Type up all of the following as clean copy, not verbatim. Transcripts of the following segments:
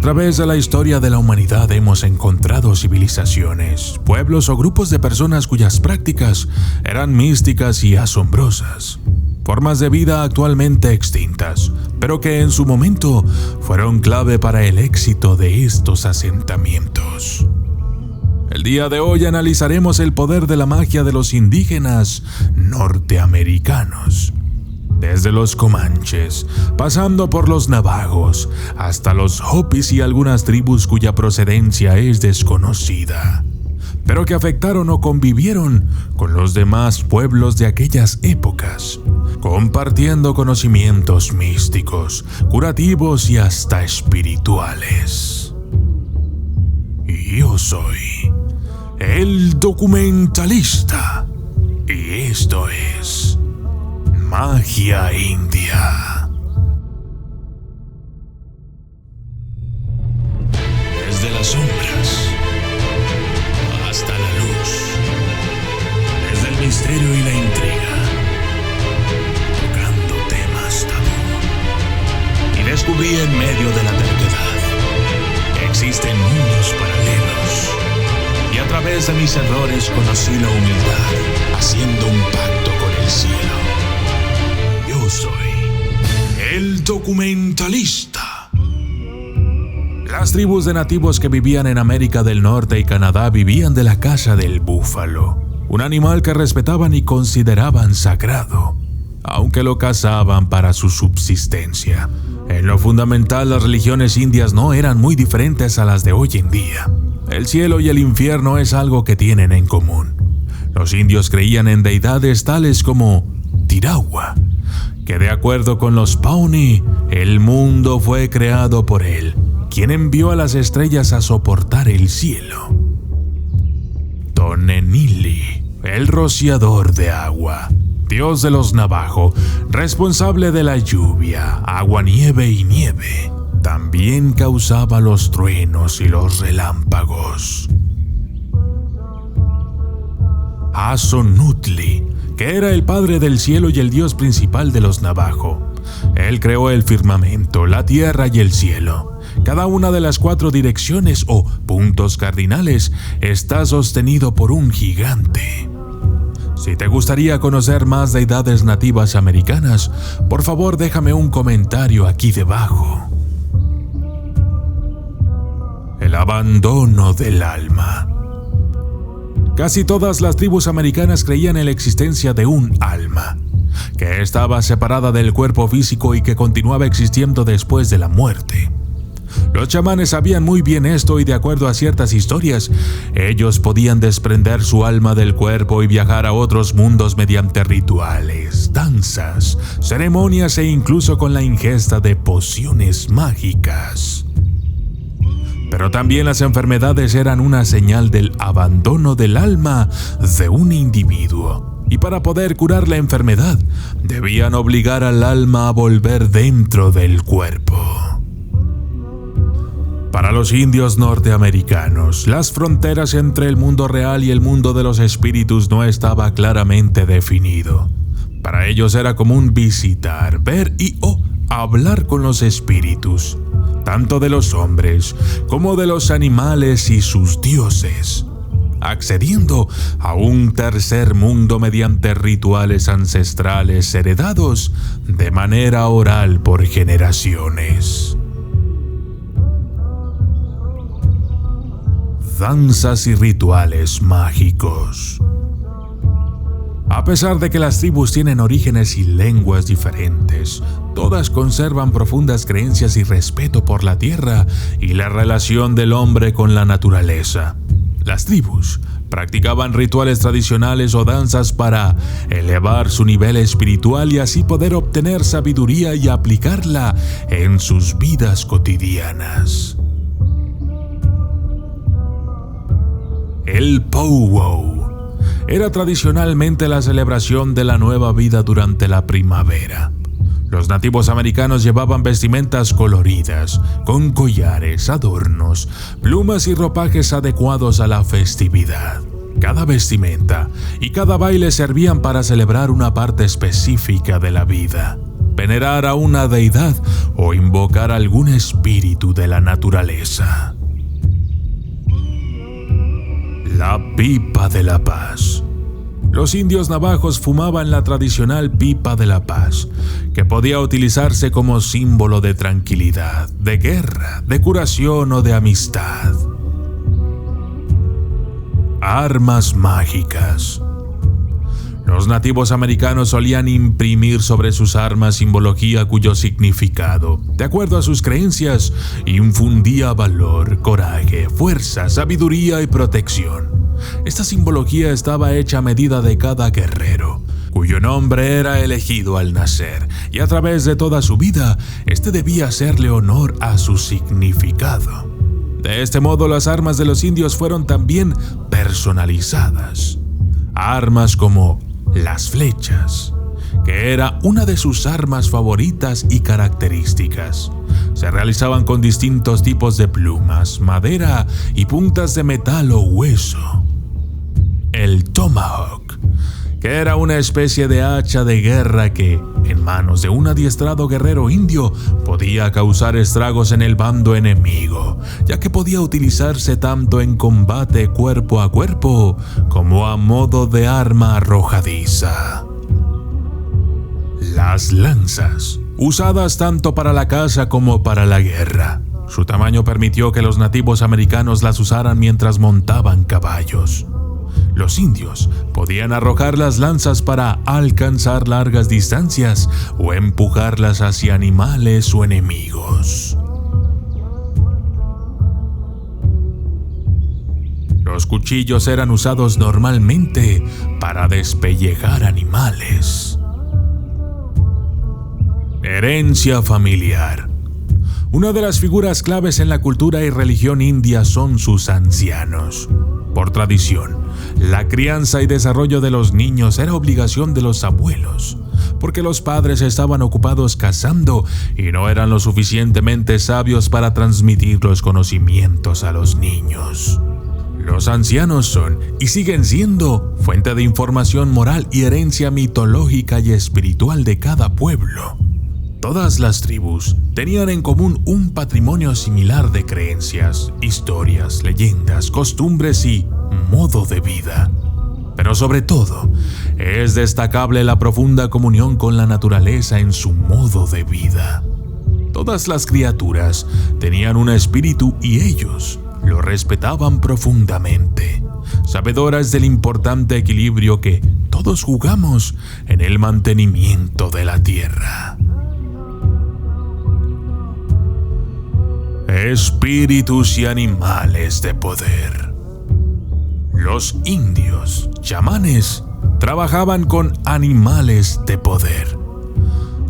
A través de la historia de la humanidad hemos encontrado civilizaciones, pueblos o grupos de personas cuyas prácticas eran místicas y asombrosas. Formas de vida actualmente extintas, pero que en su momento fueron clave para el éxito de estos asentamientos. El día de hoy analizaremos el poder de la magia de los indígenas norteamericanos. Desde los comanches, pasando por los navajos, hasta los hopis y algunas tribus cuya procedencia es desconocida, pero que afectaron o convivieron con los demás pueblos de aquellas épocas, compartiendo conocimientos místicos, curativos y hasta espirituales. Yo soy el documentalista, y esto es Magia India. Desde las sombras hasta la luz, desde el misterio y la intriga, tocando temas tabú. Y descubrí en medio de la terquedad que existen mundos paralelos. Y a través de mis errores conocí la humildad, haciendo un pacto con el cielo. Yo soy el documentalista. Las tribus de nativos que vivían en América del Norte y Canadá vivían de la caza del búfalo, un animal que respetaban y consideraban sagrado, aunque lo cazaban para su subsistencia. En lo fundamental, las religiones indias no eran muy diferentes a las de hoy en día. El cielo y el infierno es algo que tienen en común. Los indios creían en deidades tales como Tirawa, que de acuerdo con los Pawnee, el mundo fue creado por él, quien envió a las estrellas a soportar el cielo. Tonenili, el rociador de agua, dios de los Navajo, responsable de la lluvia, agua, nieve y nieve, también causaba los truenos y los relámpagos. Azonutli, que era el padre del cielo y el dios principal de los Navajo. Él creó el firmamento, la tierra y el cielo. Cada una de las 4 direcciones o puntos cardinales está sostenido por un gigante. Si te gustaría conocer más deidades nativas americanas, por favor déjame un comentario aquí debajo. El abandono del alma. Casi todas las tribus americanas creían en la existencia de un alma, que estaba separada del cuerpo físico y que continuaba existiendo después de la muerte. Los chamanes sabían muy bien esto y, de acuerdo a ciertas historias, ellos podían desprender su alma del cuerpo y viajar a otros mundos mediante rituales, danzas, ceremonias e incluso con la ingesta de pociones mágicas. Pero también las enfermedades eran una señal del abandono del alma de un individuo. Y para poder curar la enfermedad, debían obligar al alma a volver dentro del cuerpo. Para los indios norteamericanos, las fronteras entre el mundo real y el mundo de los espíritus no estaba claramente definido. Para ellos era común visitar, ver y hablar con los espíritus, tanto de los hombres como de los animales y sus dioses, accediendo a un tercer mundo mediante rituales ancestrales heredados de manera oral por generaciones. Danzas y rituales mágicos. A pesar de que las tribus tienen orígenes y lenguas diferentes, todas conservan profundas creencias y respeto por la tierra y la relación del hombre con la naturaleza. Las tribus practicaban rituales tradicionales o danzas para elevar su nivel espiritual y así poder obtener sabiduría y aplicarla en sus vidas cotidianas. El powwow era tradicionalmente la celebración de la nueva vida durante la primavera. Los nativos americanos llevaban vestimentas coloridas, con collares, adornos, plumas y ropajes adecuados a la festividad. Cada vestimenta y cada baile servían para celebrar una parte específica de la vida. venerar a una deidad o invocar algún espíritu de la naturaleza. La pipa de la paz. Los indios navajos fumaban la tradicional pipa de la paz, que podía utilizarse como símbolo de tranquilidad, de guerra, de curación o de amistad. Armas mágicas. Los nativos americanos solían imprimir sobre sus armas simbología cuyo significado, de acuerdo a sus creencias, infundía valor, coraje, fuerza, sabiduría y protección. Esta simbología estaba hecha a medida de cada guerrero, cuyo nombre era elegido al nacer, y a través de toda su vida, este debía hacerle honor a su significado. De este modo, las armas de los indios fueron también personalizadas. Armas como las flechas, que era una de sus armas favoritas y características. Se realizaban con distintos tipos de plumas, madera y puntas de metal o hueso. El tomahawk, que era una especie de hacha de guerra que, en manos de un adiestrado guerrero indio, podía causar estragos en el bando enemigo, ya que podía utilizarse tanto en combate cuerpo a cuerpo como a modo de arma arrojadiza. Las lanzas, usadas tanto para la caza como para la guerra. Su tamaño permitió que los nativos americanos las usaran mientras montaban caballos. Los indios podían arrojar las lanzas para alcanzar largas distancias o empujarlas hacia animales o enemigos. Los cuchillos eran usados normalmente para despellejar animales. Herencia familiar. Una de las figuras claves en la cultura y religión india son sus ancianos. Por tradición, la crianza y desarrollo de los niños era obligación de los abuelos, porque los padres estaban ocupados cazando y no eran lo suficientemente sabios para transmitir los conocimientos a los niños. Los ancianos son, y siguen siendo, fuente de información moral y herencia mitológica y espiritual de cada pueblo. Todas las tribus tenían en común un patrimonio similar de creencias, historias, leyendas, costumbres y modo de vida. Pero sobre todo, es destacable la profunda comunión con la naturaleza en su modo de vida. Todas las criaturas tenían un espíritu y ellos lo respetaban profundamente, sabedoras del importante equilibrio que todos jugamos en el mantenimiento de la tierra. Espíritus y animales de poder. Los indios, chamanes, trabajaban con animales de poder.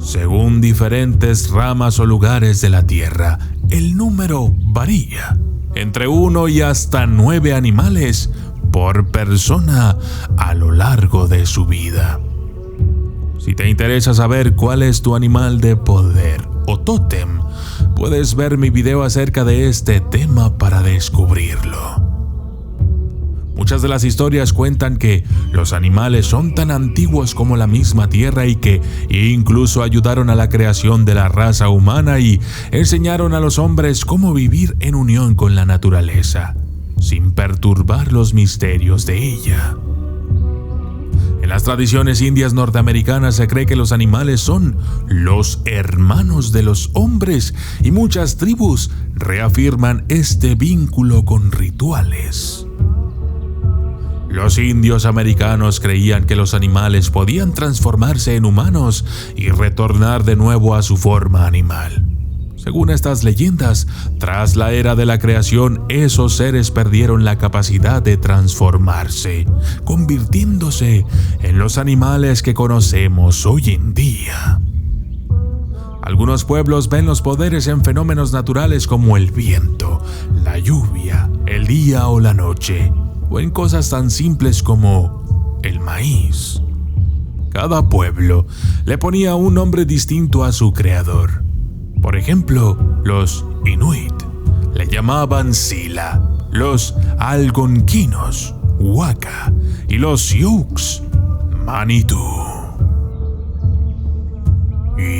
Según diferentes ramas o lugares de la tierra, el número varía, entre 1 y hasta 9 animales por persona a lo largo de su vida. Si te interesa saber cuál es tu animal de poder o tótem, puedes ver mi video acerca de este tema para descubrirlo. Muchas de las historias cuentan que los animales son tan antiguos como la misma tierra y que incluso ayudaron a la creación de la raza humana y enseñaron a los hombres cómo vivir en unión con la naturaleza, sin perturbar los misterios de ella. En las tradiciones indias norteamericanas se cree que los animales son los hermanos de los hombres y muchas tribus reafirman este vínculo con rituales. Los indios americanos creían que los animales podían transformarse en humanos y retornar de nuevo a su forma animal. Según estas leyendas, tras la era de la creación, esos seres perdieron la capacidad de transformarse, convirtiéndose en los animales que conocemos hoy en día. Algunos pueblos ven los poderes en fenómenos naturales como el viento, la lluvia, el día o la noche, o en cosas tan simples como el maíz. Cada pueblo le ponía un nombre distinto a su creador. Por ejemplo, los Inuit le llamaban Sila, los Algonquinos, Waka, y los Sioux, Manitou.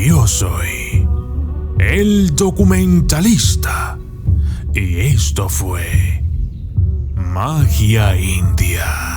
Yo soy el documentalista y esto fue Magia India.